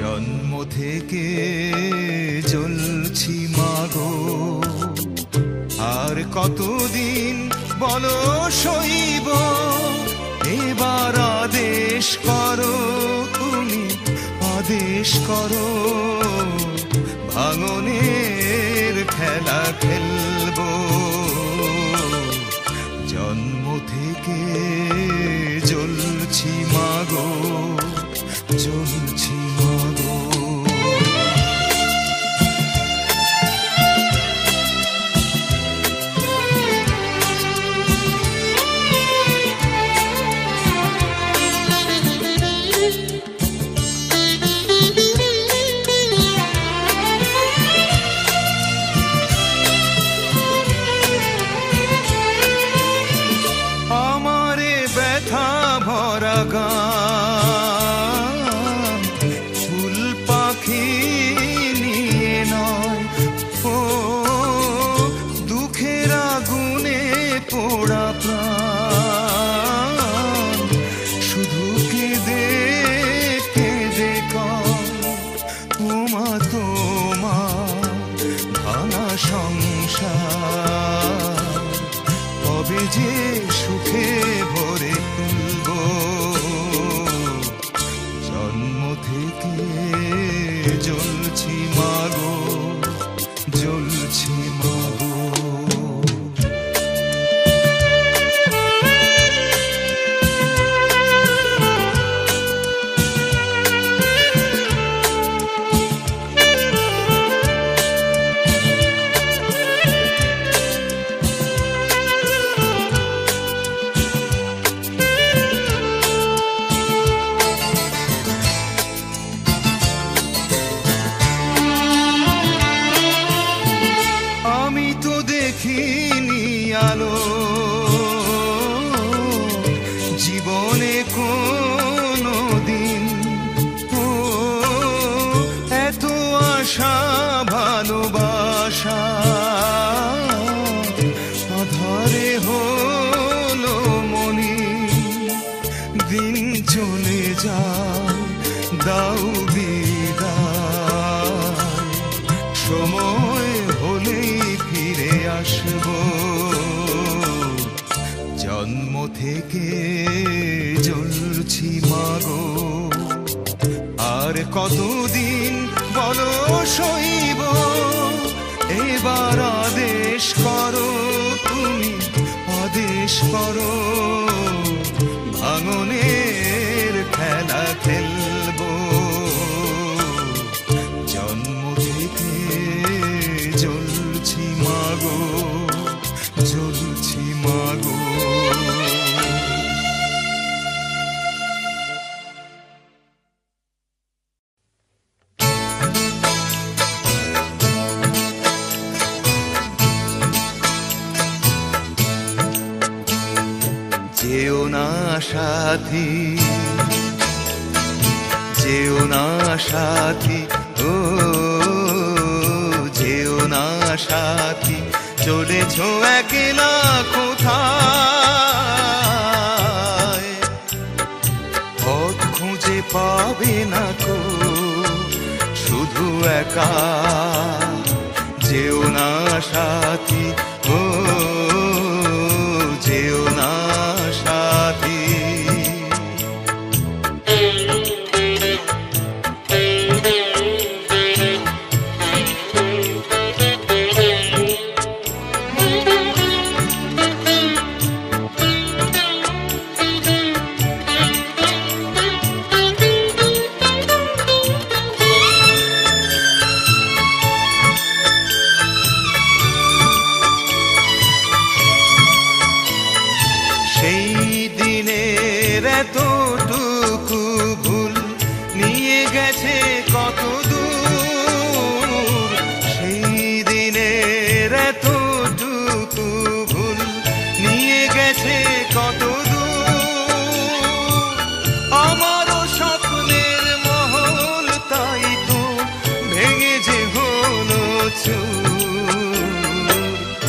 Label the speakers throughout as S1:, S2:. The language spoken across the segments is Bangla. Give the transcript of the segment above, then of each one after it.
S1: জন্ম থেকে জ্বলছি মাগো, আর কতদিন বলো সইব, এবার আদেশ করো তুমি, আদেশ করো, ভাঙনের খেলা খেলবো। জন্ম থেকে জ্বলছি মাগো, জ্বলছি মাগো। আমারে ব্যথা ভরা গান ফুল পাখি নিয়ে নয়, ও দুঃখের আগুনে পোড়া প্রাণ শুধু কেঁদে কেঁদে কয়, ওমা তোমার ভাঙা সংসার কবে যে সুখে ভরে তুলব। জন্ম থেকে জ্বলছি মাগো, জ্বলছি মাগো। আমি তো দেখিনি আলো জীবনে কোনো দিন, ও এত আশা ভালোবাসা আধারে হলো মনি। দিন চলে যায় দাও বিদায়, সময় হলেই ফিরে আসব। জন্ম থেকে জ্বলছি মাগো, আর কতদিন বলো সইব, এবার আদেশ করো তুমি, আদেশ করো, ভাঙনের খেলা খেলবো। জন্ম থেকে জ্বলছি মাগো, জ্বলছি মাগো। যেও না সাথী, যেও না সাথী, ও যেও না সাথী, চলেছ একলা কোথায়, পথ খুঁজে পাবে না কো, শুধু একা। যেও না সাথী, ও যেও না সাথী। এতটুকু ভুল নিয়ে গেছে কত দূর, সেই দিনের এতটুকু ভুল নিয়ে গেছে কত দূর। আমারও স্বপ্নের মহল তাই তো ভেঙে যে হলো চুর।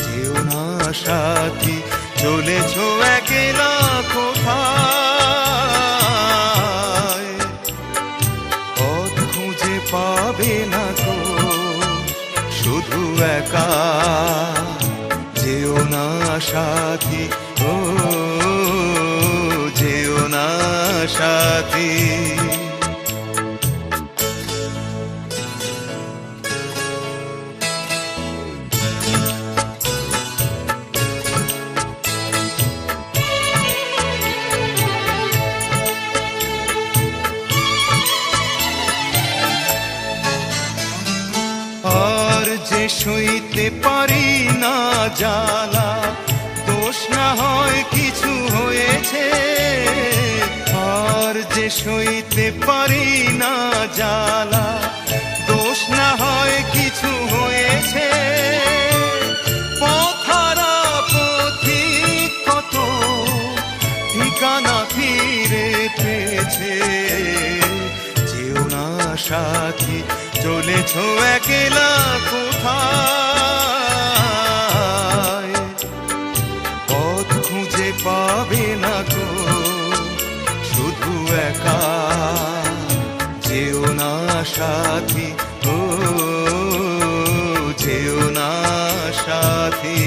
S1: যেও না সাথী, চলেছ একলা কোথায়, পথ খুঁজে পাবে না গো, শুধু একা যেও না সাথী, ও যেও না সাথী। আর যে সইতে পারি না জ্বালা, দোষ না হয় কিছু হয়েছে। আর যে সইতে পারি না জ্বালা, দোষ না হয় কিছু হয়েছে। পথহারা পথিক কত ঠিকানা ফিরে পেয়েছে। যেও না সাথী, চলেছ একলা কোথায়, পথ খুঁজে পাবে না গো, শুধু একা যেও না সাথী, ও যেও না সাথী।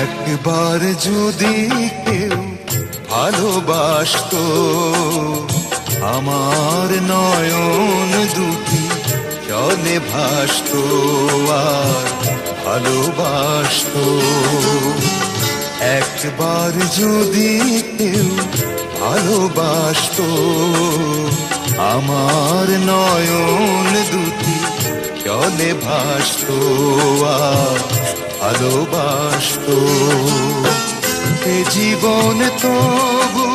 S1: একবার যদি কেউ ভালোবাসতো, আমার নয়ন দুটি জলে ভাসতো আর ভালোবাসতো। একবার যদি কেউ ভালোবাসতো, আমার নয়ন দুটি জলে ভাসতো আর ভালোবাসতো। এ জীবন তবু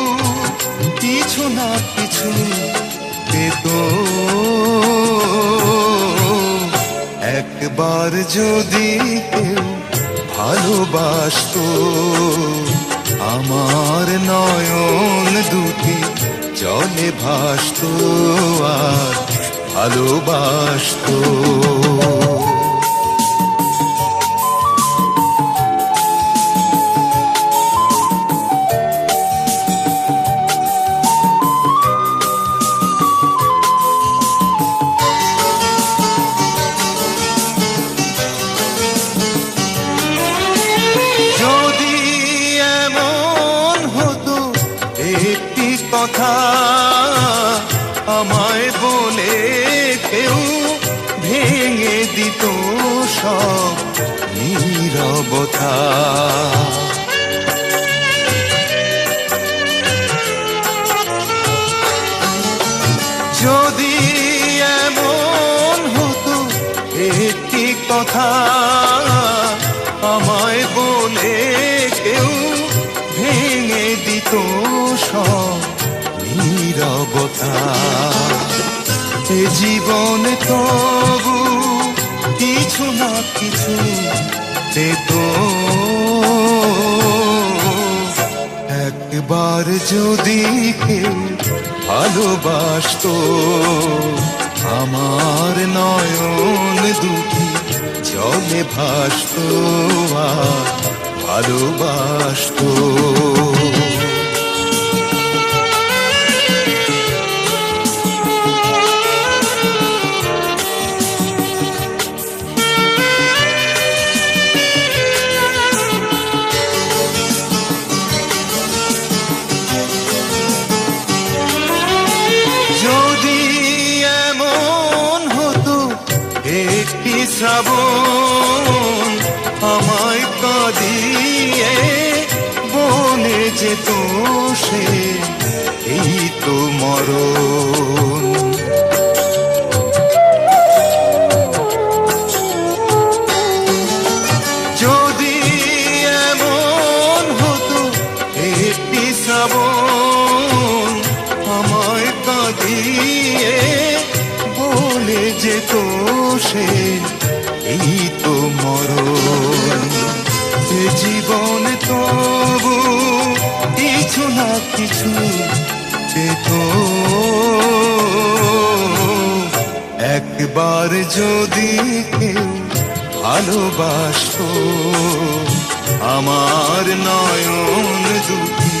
S1: কিছু না কিছু পেত। একবার যদি কেউ ভালোবাসতো, আমার নয়ন দুটি জলে ভাসতো আর ভালোবাসতো। কথা আমায় বলে কেউ ভেঙে দিত সব নীরবতা। যদি এমন হতো একটি কথা আমায় বলে কেউ ভেঙে দিত সব নীরবতা। এ জীবন তবু কিছু না কিছু পেত। একবার যদি কেউ ভালোবাসতো, আমার নয়ন দুটি জলে ভাসতো আর ভালোবাসতো। শ্রাবণ আমায় কাঁদিয়ে বলে যেত সে এই তো মরণ। যদি এমন হতো একটি শ্রাবণ আমায় কাঁদিয়ে বলে যেত সে এই তো মরণ। যে জীবন তবু কিছু না কিছু পেত, একবার যদি কেউ ভালোবাসতো আমার নয়ন দুটি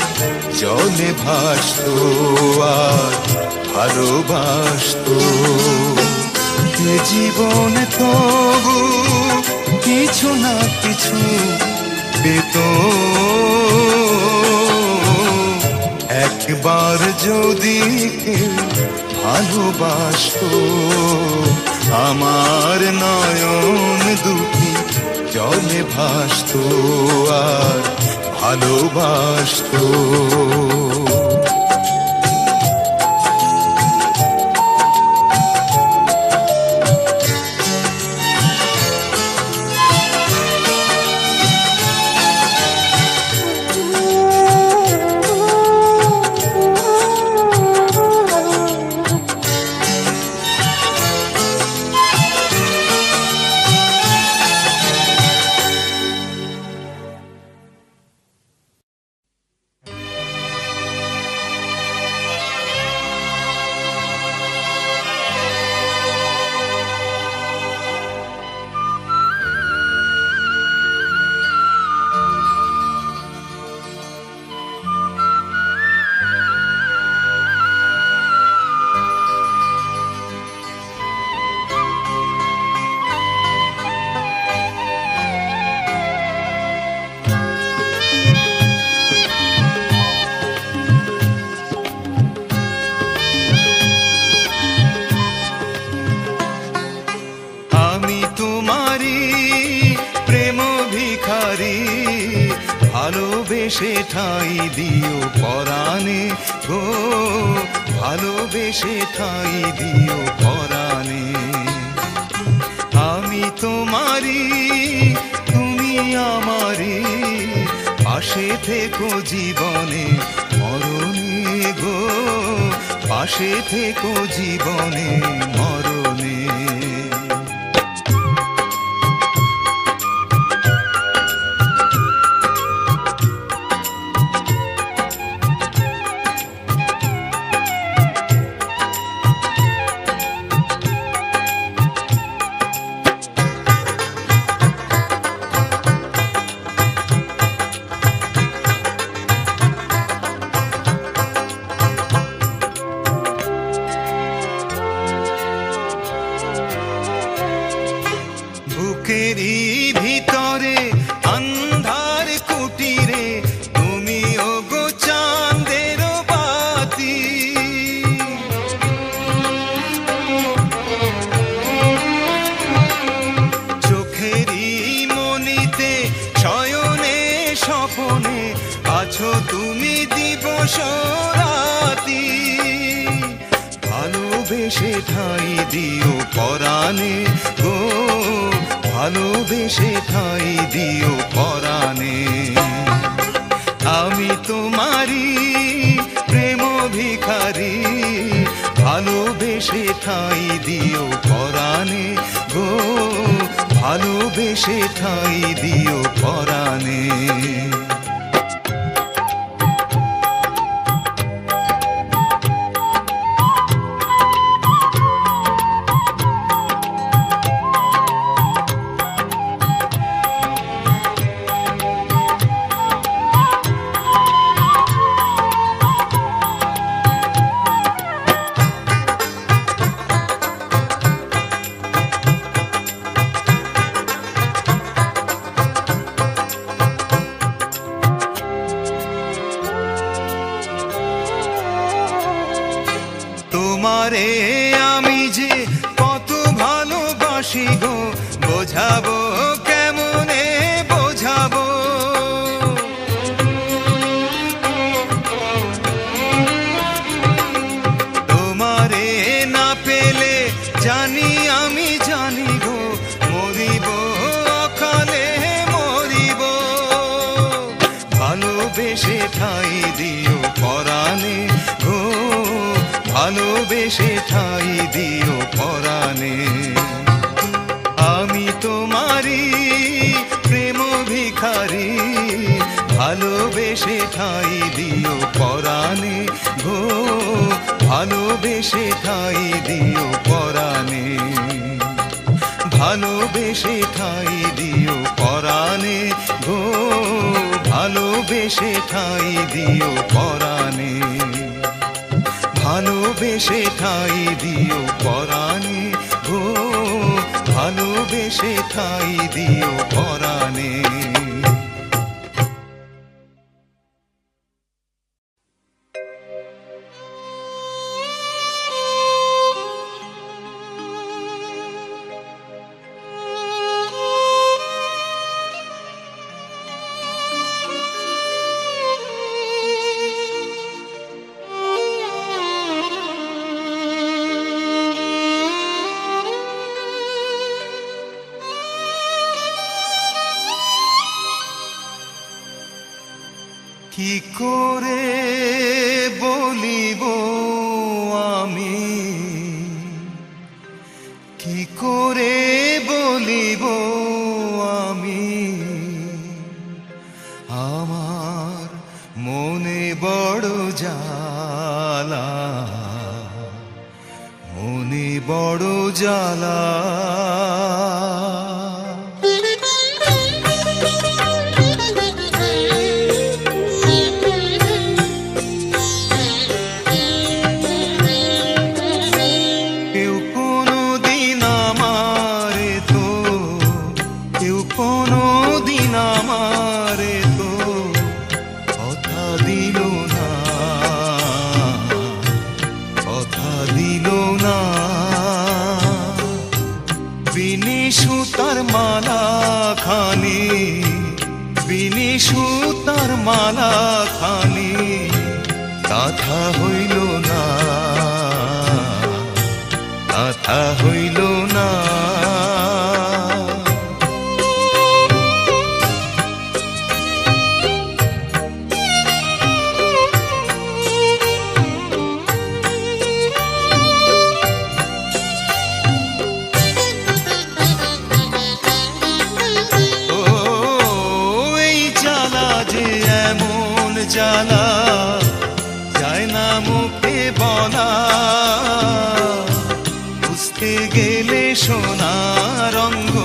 S1: জলে ভাসতো আর ভালোবাসতো। যে জীবন তবু কিছু না কিছু পেত, একবার যদি কেউ ভালোবাসতো আমার নয়ন দুটি জলে ভাসতো আর ভালোবাসতো। ভালোবেসে ঠাঁই দিও পরাণে গো, ভালোবেসে ঠাঁই দিও পরাণে। আমি তোমারি তুমি আমারি, পাশে থেকো জীবনে মরণে গো, পাশে থেকো জীবনে মরণে। বুকেরই ভিতরে আন্ধার কুটিরে তুমি ওগো চাঁদের বাতি, চোখেরই মনিতে শয়নে স্বপনে আছো তুমি দিবস রাতি। ভালোবেসে ঠাঁই দিও পরাণে গো, ভালোবেসে ঠাঁই দিও পরাণে। আমি তোমারি প্রেম ভিখারি, ভালোবেসে ঠাঁই দিও পরাণে গো, ভালোবেসে ঠাঁই দিও পরাণে। তোমারে আমি যে কত ভালোবাসি গো, বোঝাবো কেমনে বোঝাবো, তোমারে না পেলে জানি আমি জানি গো মরিব অকালে মরিব। ভালোবেসে ঠাই দিও পরাণে গো, ভালোবেসে ঠাই দিও পরাণে। আমি তোমারি প্রেম ভিখারি, ভালোবেসে ঠাই দিও পরাণে গো, ভালোবেসে ঠাই দিও পরাণে। ভালোবেসে ঠাই দিও পরাণে গো, ভালোবেসে ঠাই দিও পরাণে। ভালোবেসে ঠাই দিও পরাণে গো, ভালোবেসে ঠাই দিও পরাণে। কি করে বলিব আমি, কি করে বলিব আমি, আমার মনে বড় জ্বালা, মনে বড় জ্বালা। সুতার মালা খানি, বিনি সুতার মালা খানি, গাঁথা হইল না, গাঁথা হইল না। জ্বালা যায় না মুখে বলা, বুঝতে গেলে সোনা রঙ্গ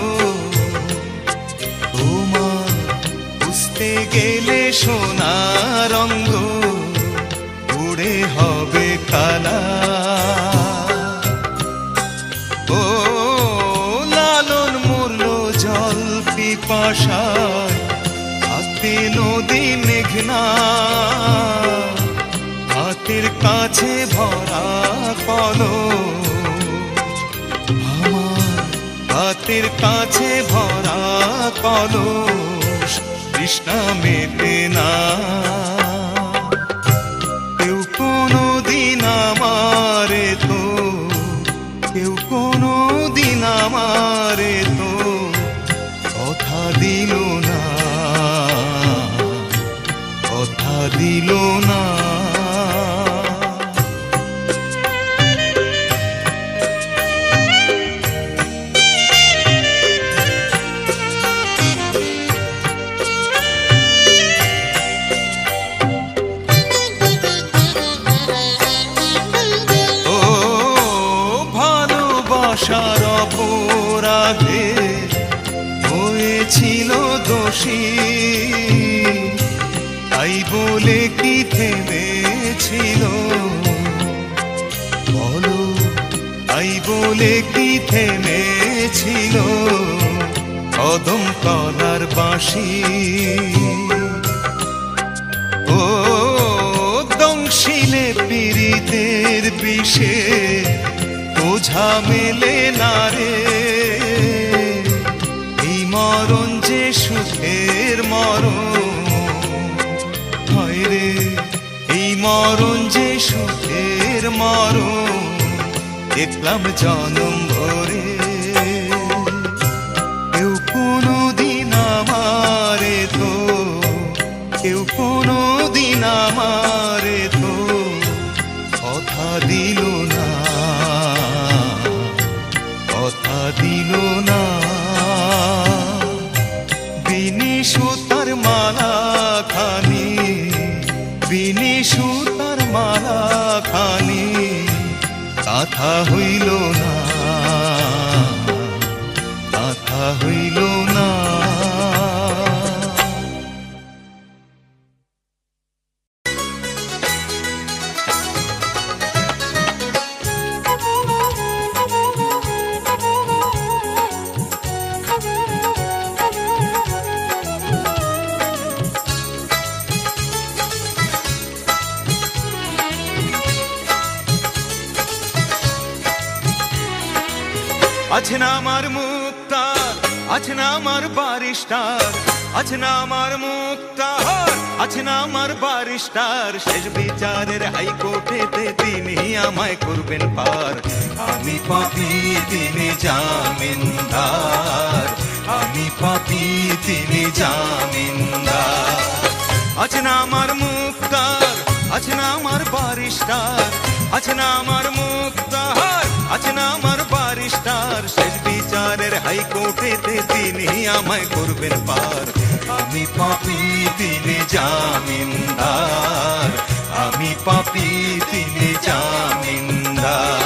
S1: তোমার, বুঝতে গেলে সোনা রঙ্গ উড়ে হবে কালা। ও লালন মরল জল পিপাসায়, হাতে নদী মেঘনা, হাতের কাছে ভরা কলস, আমার হাতের কাছে ভরা কলস, তৃষ্ণা মেটে না। কেউ কোনো দিন আমারে তো, কেউ কোনো দিন আমারে তো কথা দিল না, কথা দিল না। ও ভালোবাসার অপরাধে হয়েছিল দোষী, তাই বলে কি থেমেছিল বলো, তাই বলে কি থেমেছিল কদম তলার বাঁশি। ও দংশিলে পীড়িতের বিষে বোঝা মেলে না রে, যে সুখের মরণ, হয় রে এই মরণ যে সুখের মরণ, দেখলাম জনম ভরে। কেউ কোনোদিন আমারে তো, কেউ কোনোদিন আমারে তো কথা দিল না, কথা দিল না। বিনি সুতার মালা খানি, বিনি সুতার মালা খানি কথা হইল না, কথা হইল না। আছে না আমার মুক্তার, আছে না আমার বারিস্টার, আছে না আমার মুক্তার, আছে না আমার বারিস্টার, শেষ বিচারের হাইকোর্টেতে তিনি আমায় করবেন পার। আমি পাপী তিনি জামিনদার, আমি পাপী তিনি জামিনদার। আছে না আমার মুক্তার, আছে না আমার বারিস্টার, আছে না আমার মুক্তার, আছে না আমার বারিস্টার, শেষ বিচারের হাইকোর্টেতে তিনি আমায় করবেন পার। আমি পাপী তিনি জামিনদার, আমি পাপী তিনি জামিনদার।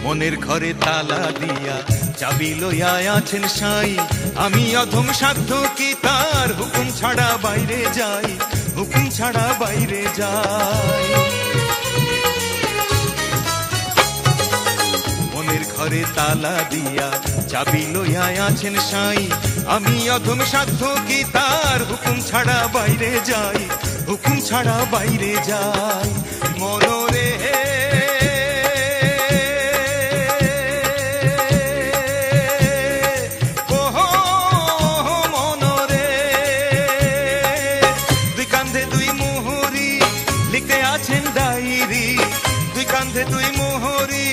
S1: মনের ঘরে তালা দিয়া চাবি লইয়া আছেন সাই, আমি অধম সাধ্য কি তার হুকুম ছাড়া বাইরে যাই, হুকুম ছাড়া বাইরে যাই। মনের ঘরে তালা দিয়া চাবি লইয়া আছেন সাই, আমি অধম সাধ্য কি তার হুকুম ছাড়া বাইরে যাই, হুকুম ছাড়া বাইরে যাই। মনরে দুই মোহরি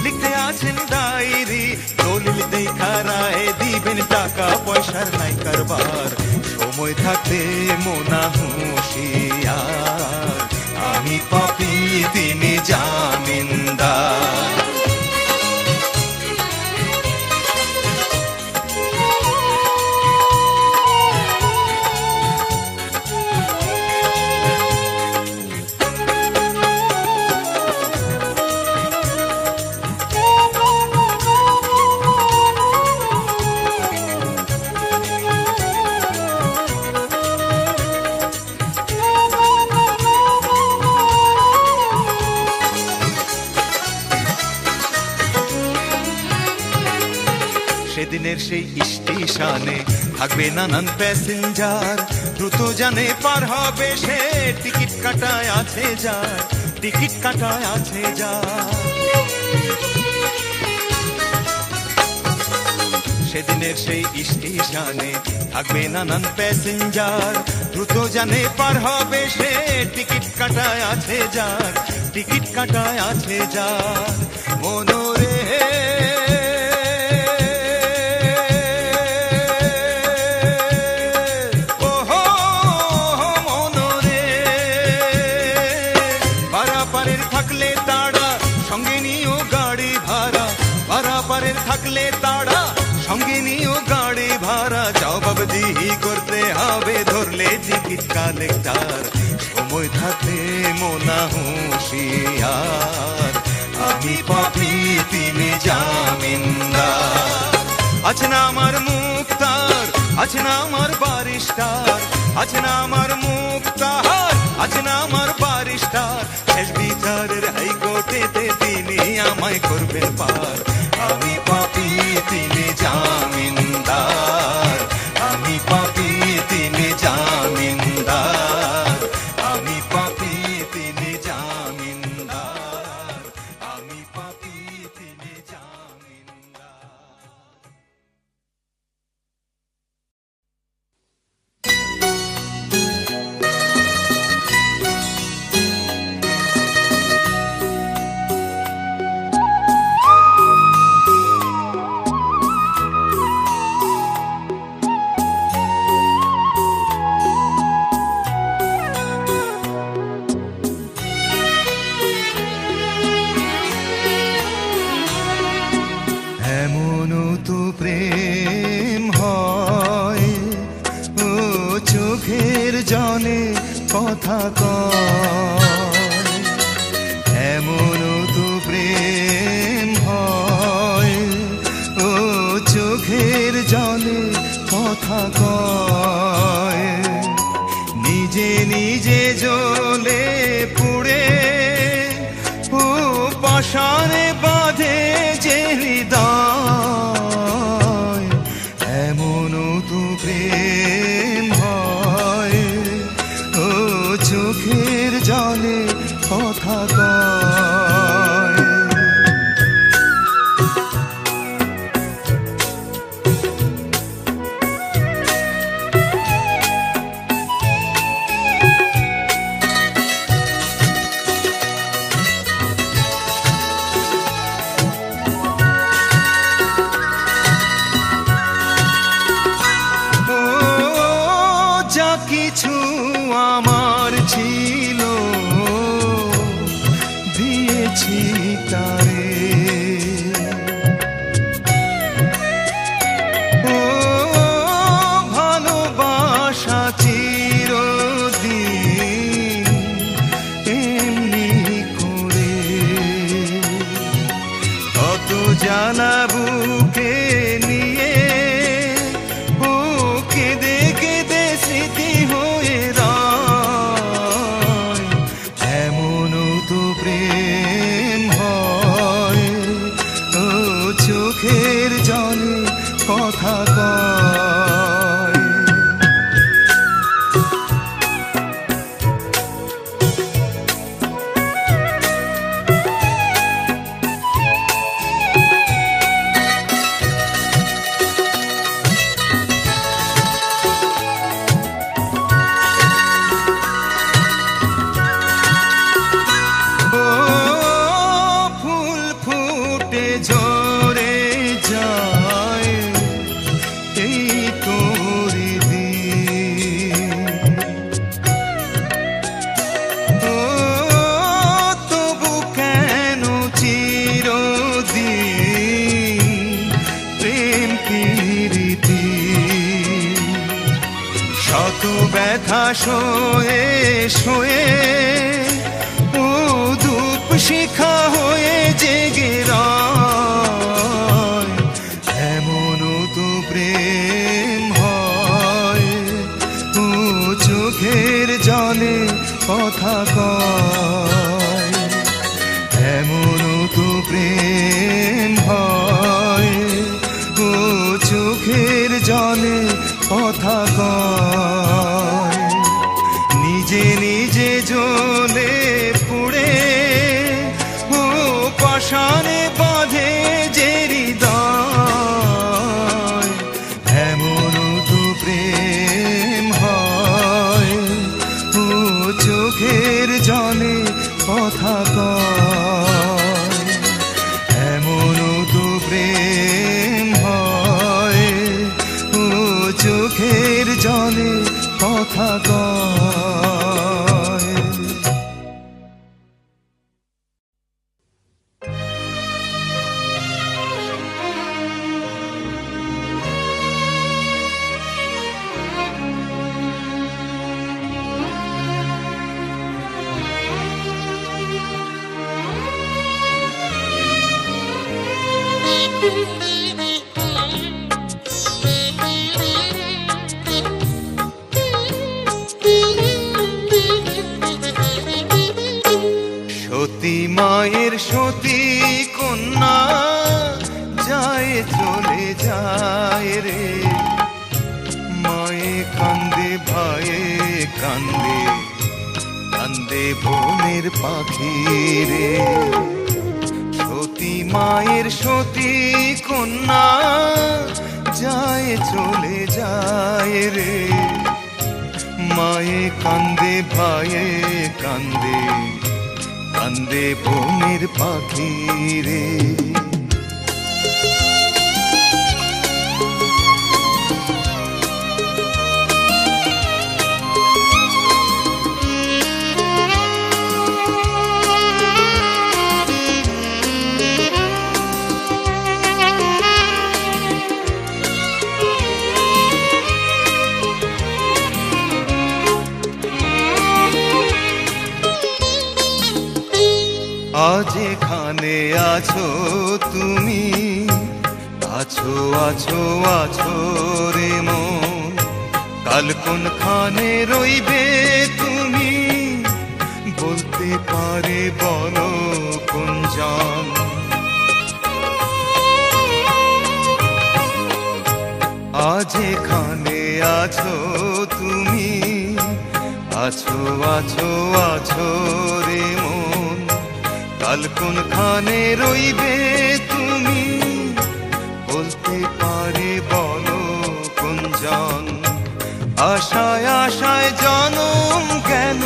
S1: লিখতে আছেন ডায়েরি, দলিল দেখা রায় দিবেন, টাকা পয়সার নাই কারবার, সময় থাকতে মোনা হুঁশিয়ার। আমি পাপী তিনি জামিনদার। সেদিনের সেই স্টেশনে থাকবে নানান প্যাসেঞ্জার, দ্রুত জানে পার হবে সে, টিকিট কাটায় আছে যার, টিকিট কাটায় আছে যার। সেদিনের সেই স্টেশনে থাকবে নানান প্যাসেঞ্জার, দ্রুত জানে পার হবে সে, টিকিট কাটায় আছে যার, টিকিট কাটায় আছে যার। মনোরে থাকলে তাড়া, সঙ্গে নিও গাড়ি ভাড়া, যাও বাবজি করতে হবে ধরলে টিকিট কালেক্টার, সময় থাকলে মোনা হুঁশিয়ার। আমি পাপী তিনি জামিনদার। আমার মুক্তার, আছে না আমার বারিস্টার, আছে না আমার মুক্তার, আছে না আমার বারিস্টার। শেষ বিচারের হাইকোর্টেতে তিনি আমায় করবেন পার। আমি পাপী তিনি জামিনদার, আমি পাপী তিনি জামিনদার, আমি পাপী তিনি জামিনদার, আমি পাপী তিনি জামিনদার। এমনও তো প্রেম হয়, ও চোখের জলে কথা কয়। এমনও তো প্রেম হয়, ও চোখের জলে কথা কয়। নিজে নিজে জ্বলে পুড়ে ও পাষাণে বাঁধে যে হৃদয়। এমনও তো প্রেম হয়, ও চোখের জলে কথা কয়। কিছু আমার ছিল দিয়েছি তারে, ও ভালোবাসা চিরদিন এমনি করে। কত জ্বালা বুকে নিয়ে ও কেঁদে কেঁদে স্মৃতি হয়ে রয়। এমনও তো প্রেম হয়, ও চোখের জলে কথা কয়। ঝরে যায় এই তোরি দিন, ও তবু কেন চিরদিন প্রেম প্রীতি। শত ব্যথা সয়ে সয়ে ও ধূপ শিখা হয়ে জেগে রয়। এমনও তো প্রেম হয়, ও চোখের জলে কথা কয়। এমনও তো প্রেম হয়, ও চোখের জলে কথা কয়। নিজে নিজে জ্বলে পুড়ে ও পাষাণে বাঁধে যে হৃদয়। এমনও তো প্রেম হয়, ও চোখের জলে কথা কয়। এমনও তো প্রেম হয়, ও চোখের জলে কথা কয়। মায়ের সতী কন্যা যায় চলে যায় রে, মায়ে কান্দে ভাইয়ে কান্দে, কান্দে বনের পাখি রে। সতী মায়ের সতী কন্যা যায় চলে যায় রে, মায়ে কান্দে ভাইয়ে কান্দে, কান্দে বনের পাখি রে। আজ এখানে আছো তুমি, আছো আছো আছো রে মন, কাল কোনখানে রইবে তুমি, বলতে পারে বলো কোনজন। আজ এখানে আছো তুমি, আছো আছো আছো রে মন, কাল কোনখানে রইবে তুমি, বলতে পারে বলো কোনজন। আশায় আশায় জনম কেন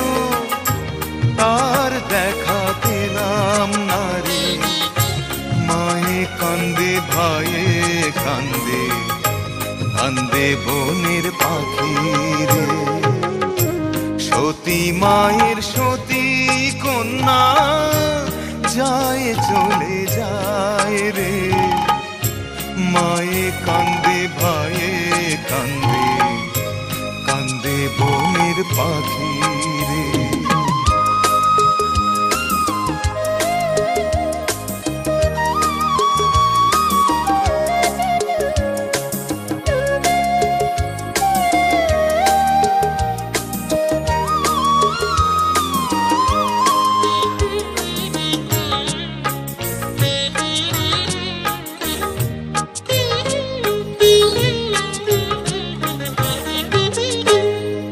S1: তার দেখা পেলাম না রে, মায়ে কান্দে ভাইয়ে কান্দে, কান্দে বনের পাখি রে। সতী মায়ের সতী কন্যা যায় চলে যায় রে, মায়ে কান্দে ভাইয়ে কান্দে, কান্দে বনের পাখি রে।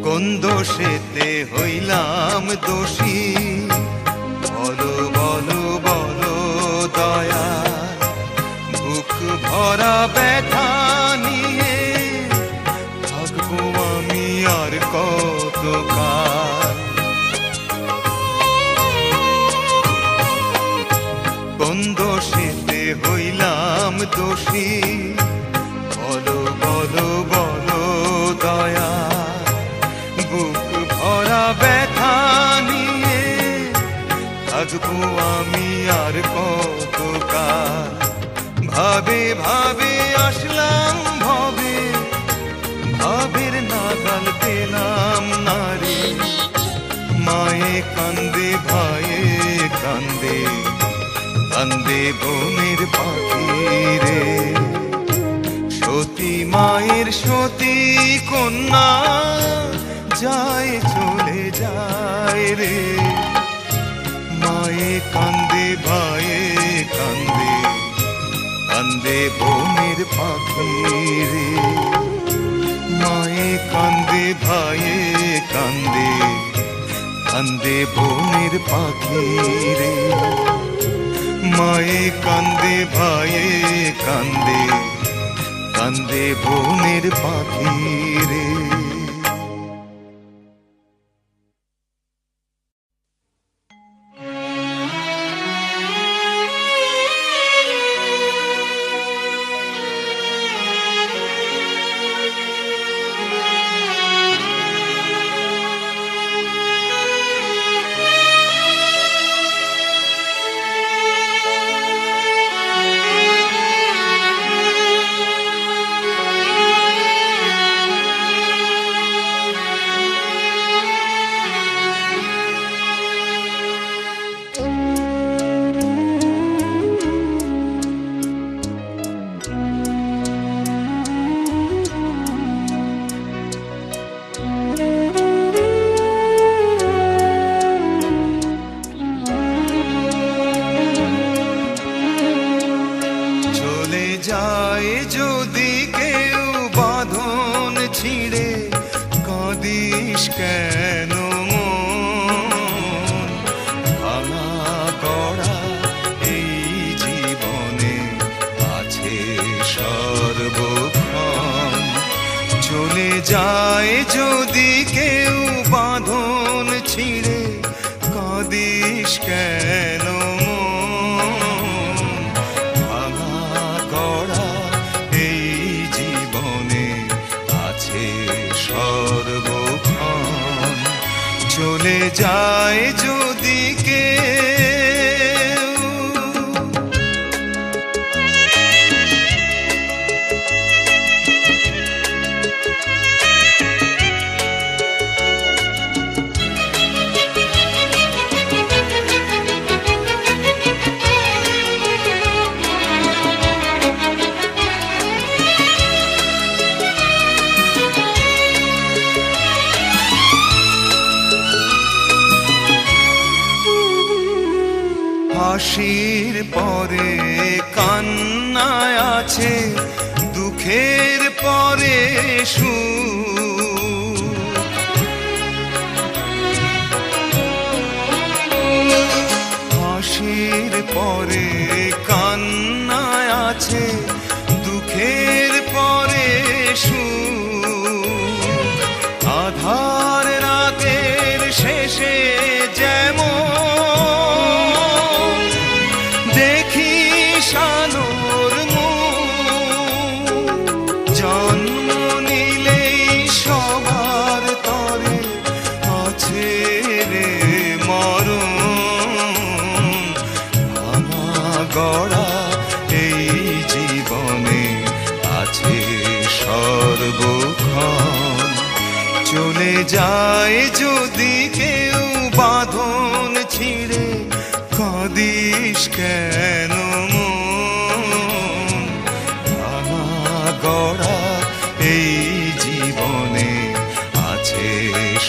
S1: কোন দোষেতে হইলাম দোষী, বলো বলো বলো দয়া, বুক ভরা ব্যথা নিয়ে থাকবো আমি আর কতকাল। কোন দোষেতে হইলাম দোষী, বলো বলো বলো দয়া, বুক ভরা ব্যথা নিয়ে থাকবো আমি আর কতকাল। ভাবে ভাবে আসলাম ভবে, ভাবের নাগাল পেলাম না রে, মায়ে কান্দে ভাইয়ে কান্দে, কান্দে বনের পাখি রে। সতী মায়ের সতী কন্যা যায় চলে যায় রে, মায়ে কান্দে ভাইয়ে কান্দে, কান্দে বনের পাখি রে। মায়ে কান্দে ভাইয়ে কান্দে, কান্দে বনের পাখি রে, মায়ে কান্দে ভাইয়ে কান্দে, কান্দে বনের পাখি রে। কাঁদিস কেন মন? ভাঙা গড়া এই জীবনে আছে সর্বক্ষণ, চলে যায় যদি কেউ। হাসির পরে কান্নায় আছে, দুঃখের পরে সুখ। হাসির পরে কান্নায় আছে, দুঃখের পরে সুখ। আধার রাতের শেষে যেমন আলোর মুখ, জন্ম নিলেই সবার তরে আছে রে মরণ। ভাঙা গড়া এই জীবনে আছে সর্বক্ষণ, চলে যায় যদি কেউ বাঁধন ছিঁড়ে, কাঁদিস কেন মন? ভাঙা গড়া এই জীবনে আছে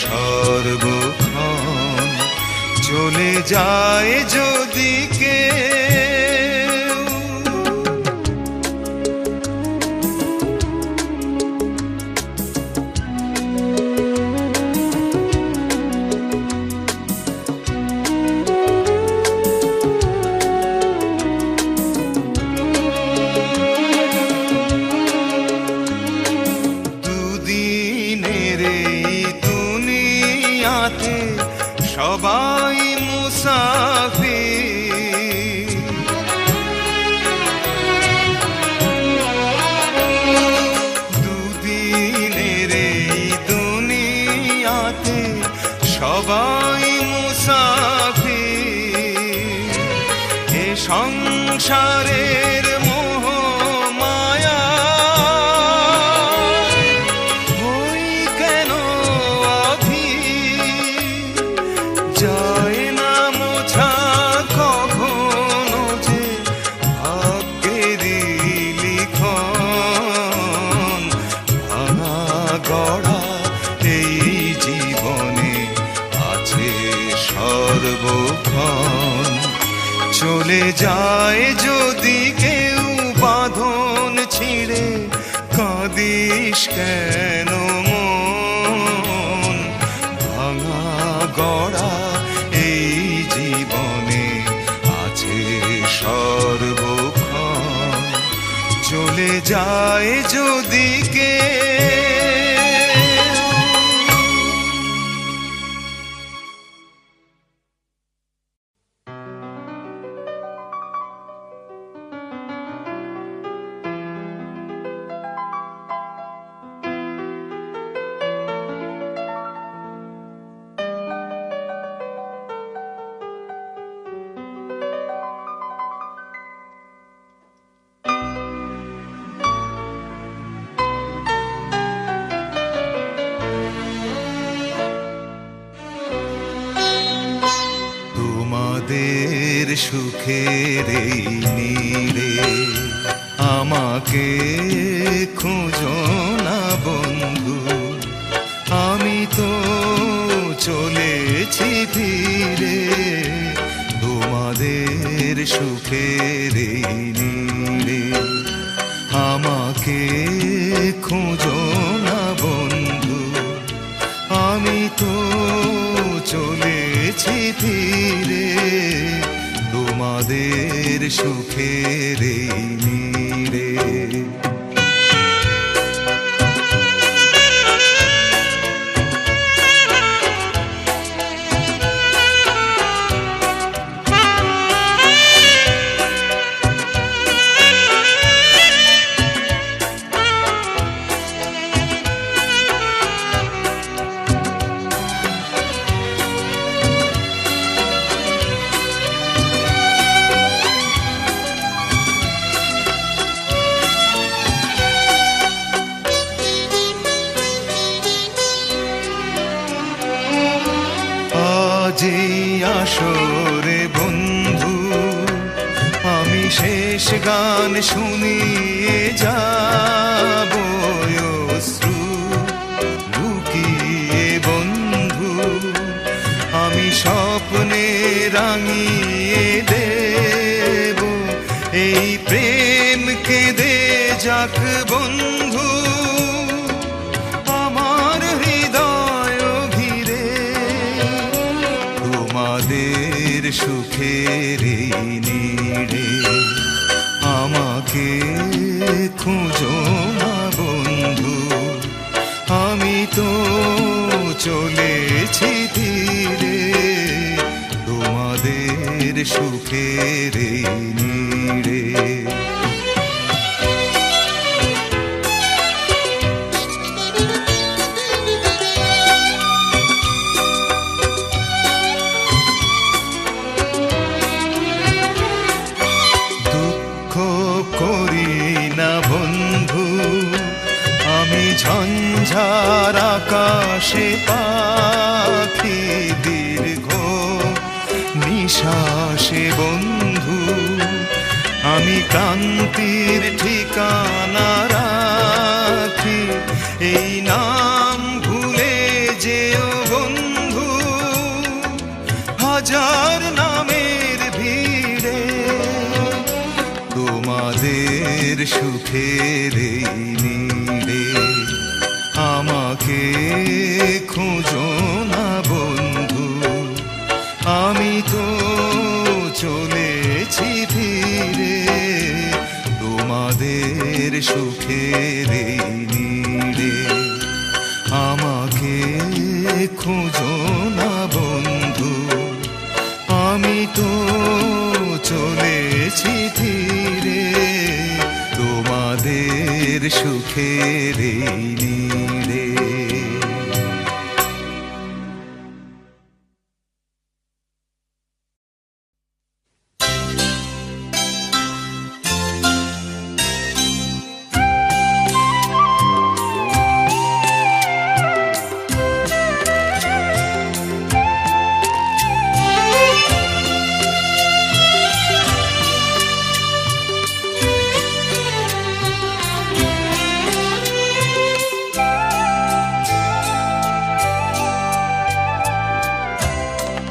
S1: সর্বক্ষণ, চলে যায় যদি কেউ। সবাই মুসাফির, দুদিনের এই দুনিয়াতে সবাই মুসাফির। এ সংসারের মোহ মায়া হই কেন যায় না মোছা কখনো যে ভাগ্যেরই লিখন। ভাঙা গড়া এই জীবনে আছে সর্বক্ষণ, চলে যায় যদি কেউ বাঁধন ছিঁড়ে, কাঁদিস কেন মন? ভাঙা গড়া এই জীবনে আছে সর্বক্ষণ, চলে যায় যদি কেউ। তোমাদের সুখের এই নীড়ে আমাকে খুঁজো না বন্ধু, আমি তো চলেছি ফিরে। তোমাদের সুখের এই নীড়ে আমাকে খুঁজো না বন্ধু, আমি তো চলেছি ফিরে। তোমাদের সুখের এই নীড়ে এই আসরে বন্ধু, আমি শেষ গান শুনিয়ে যাব অশ্রু লুকিয়ে বন্ধু, আমি স্বপ্নে রাঙিয়ে দেব এই প্রেম কেঁদে যাক বন্ধু, আমার হৃদয় ঘিরে তোমাদের সুখের এই নীড়ে, আমাকে খুঁজো না বন্ধু, আমি তো চলেছি ধীরে তোমাদের সুখের এই নীড়ে। ঝঞ্ঝার আকাশে পাখি দীর্ঘ নিঃশ্বাসে বন্ধু, আমি ক্রান্তির ঠিকানা রাখি, এই নাম ভুলে যেও বন্ধু, হাজার নামের ভিড়ে তোমাদের সুখের এই নীড়ে, আমাকে খুঁজো না বন্ধু, আমি তো চলেছি ধীরে তোমাদের সুখের এই নীড়ে, আমাকে খুঁজো না বন্ধু, আমি তো চলেছি ধীরে তোমাদের সুখের এই নীড়ে।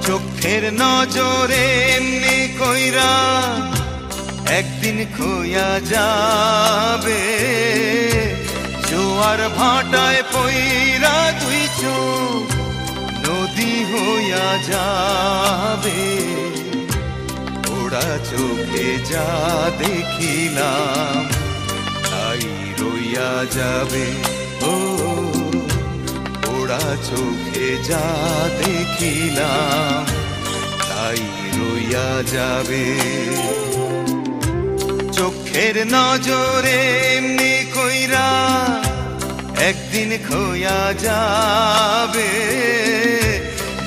S1: চোখের নজরে এমনি কইরা একদিন খোয়া যাবে, জোয়ার ভাটায় পইরা দুই চোখ নদী হইয়া যাবে, ওরা চোখে যা দেখিলাম তাই রইয়া যাবে, ও ওরা চোখে যা দেখিলাম তাই রইয়া যাবে। চোখের নজরে এমনি কইরা একদিন খোয়া যাবে,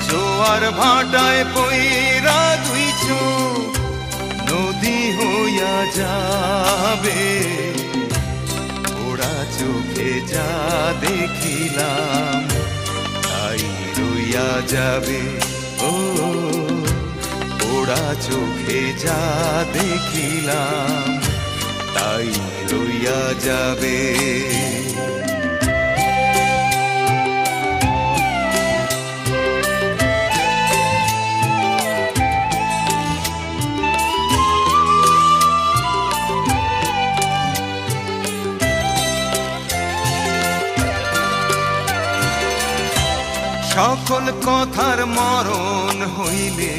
S1: জোয়ার ভাটায় পইরা দুই চোখ নদী হইয়া যাবে, ওরা চোখে যা দেখিলাম তাই রইয়া যাবে, ও ওরা চোখে যা দেখিলাম তাই রইয়া যাবে। সকল কথার মরণ হইলে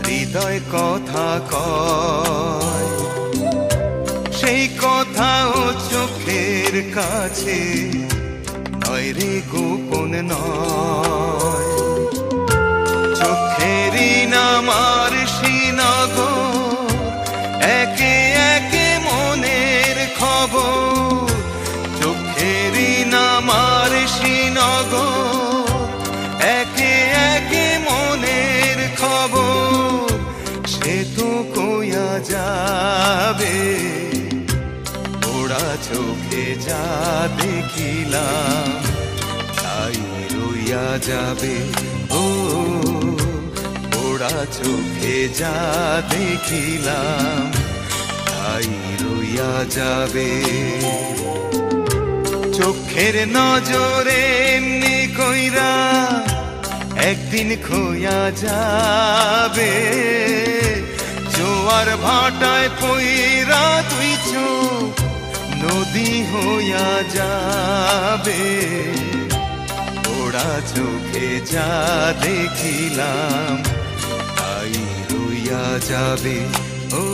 S1: হৃদয় কথা কয়, সেই কথাও চোখের কাছে নয় রে গোপন নয়, চোখেরই নামার শ্রীনগর একে একে মনের খবর, চোখেরই নামার শ্রীনগর একে একে মনের খবর, সে তো কইয়া যাবে, ওরা চোখে যা দেখিলাম তাই রইয়া যাবে, ও চোখে যা দেখিলাম তাই রইয়া যাবে। চোখের নজরে এমনি কইরা একদিন খোয়া যাবে। জোয়ার ভাটায় পইরা তুই চোখ নদী হইয়া যাবে। ওরা চোখে যা দেখিলাম তাই রইয়া যাবে। ও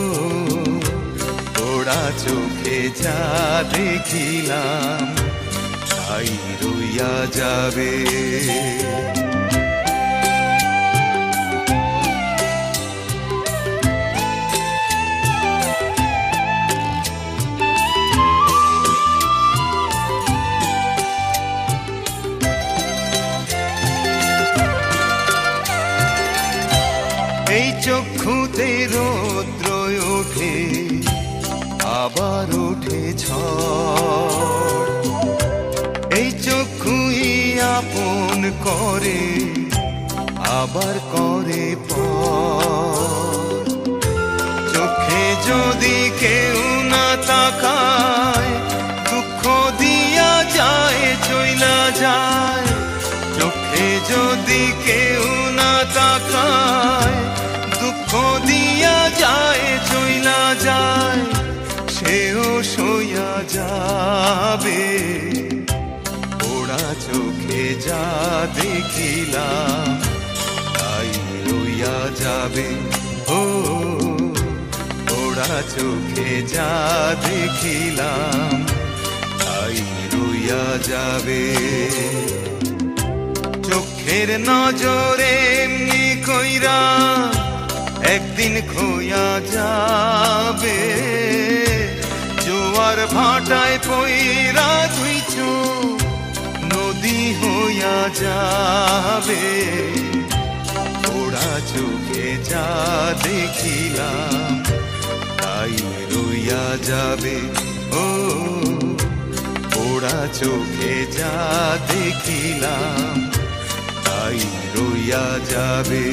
S1: ওরা চোখে যা দেখিলাম তাই রইয়া যাবে। এই চক্ষুতে রৌদ্র ওঠে আবার ওঠে ঝড়। এই চক্ষুই আপন করে আবার করে পর। চোখে যদি কেউ না তাকায় দুঃখ দিয়া যায় চইলা যায়। চোখে যদি কেউ না তাকায় দুঃখ দিয়া যায় চইলা যায়। সেও সইয়া যাবে। ওরা চোখে যা দেখিলাম তাই রইয়া যাবে। ও ওরা চোখে যা দেখিলাম তাই রইয়া যাবে। চোখের নজরে এমনি কইরা একদিন খোয়া যাবে। জোয়ার ভাটায় পইরা তুই চোখ নদী হইয়া যাবে। ওরা চোখে যা দেখিলাম তাই রইয়া যাবে। ও ওরা চোখে যা দেখিলাম তাই রইয়া যাবে।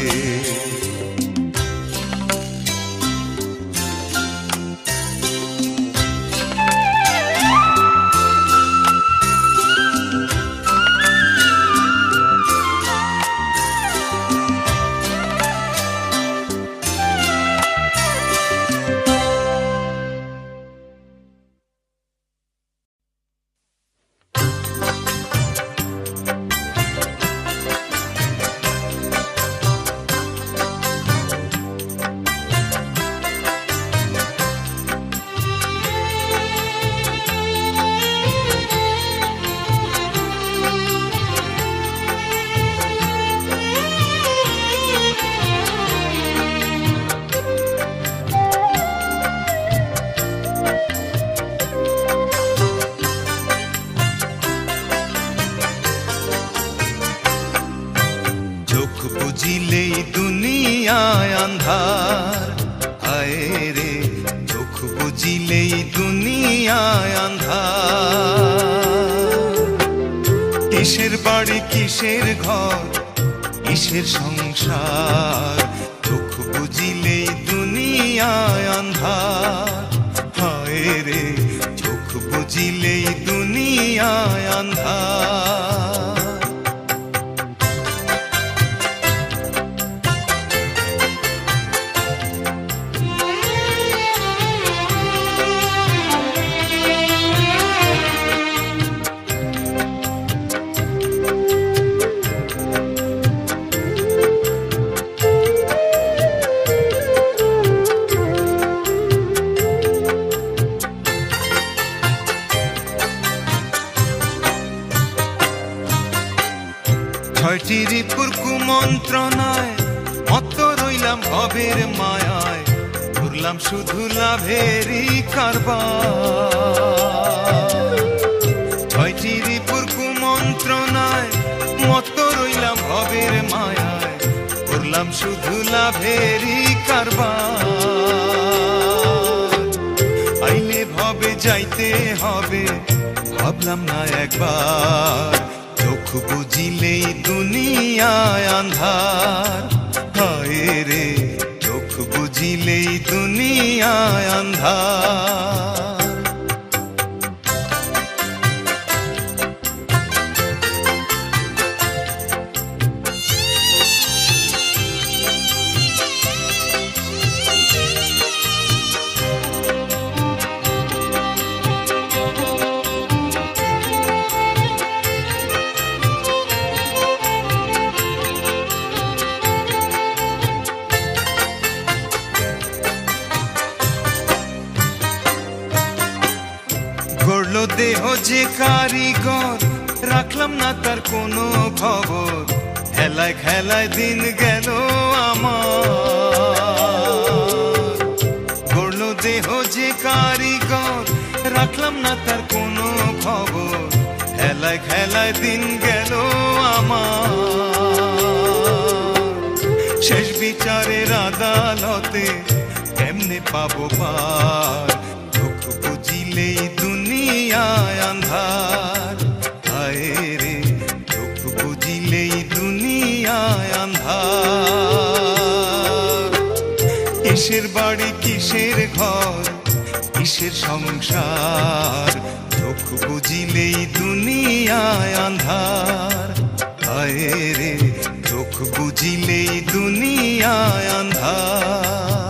S1: বুঝিলেই দুনিয়ায় আন্ধার। হায় রে চোখ বুঝিলেই দুনিয়ায় আন্ধার। কিসের বাড়ি কিসের ঘর কিসের সংসার। চোখ বুঝিলেই দুনিয়ায় আন্ধার। হায় রে চোখ বুঝিলেই দুনিয়ায় আন্ধার। ছয়টি রিপুর কুমন্ত্রণায় মত্ত রইলাম ভবের মায়ায়। ঘুরলাম শুধু লাভেরই কারবার। ছয়টি রিপুর কুমন্ত্রণায় মত্ত রইলাম ভবের মায়ায়। ঘুরলাম শুধু লাভেরই কারবার। আইলে ভবে যাইতে হবে ভাবলাম না একবার। চোখ বুঝিলেই দুনিয়ায় আন্ধার। হায় রে চোখ বুঝিলেই দুনিয়ায় আন্ধার। গড়ল দেহ যে কারিগর, রাখলাম না তার কোনো খবর, খেলায় খেলায় দিন গেল আমার। গড়ল দেহ যে কারিগর, রাখলাম না তার কোনো খবর, খেলায় খেলায় দিন গেল আমার। শেষ বিচারের আদালতে কেমনে পাবো পার, চোখ বুঝিলেই দুনিয়ায় আন্ধার। হায় রে চোখ বুঝিলেই দুনিয়ায় আন্ধার। কিসের বাড়ি কিসের ঘর কিসের সংসার, চোখ বুঝিলেই দুনিয়ায় আন্ধার। হায় রে চোখ বুঝিলেই দুনিয়ায় আন্ধার।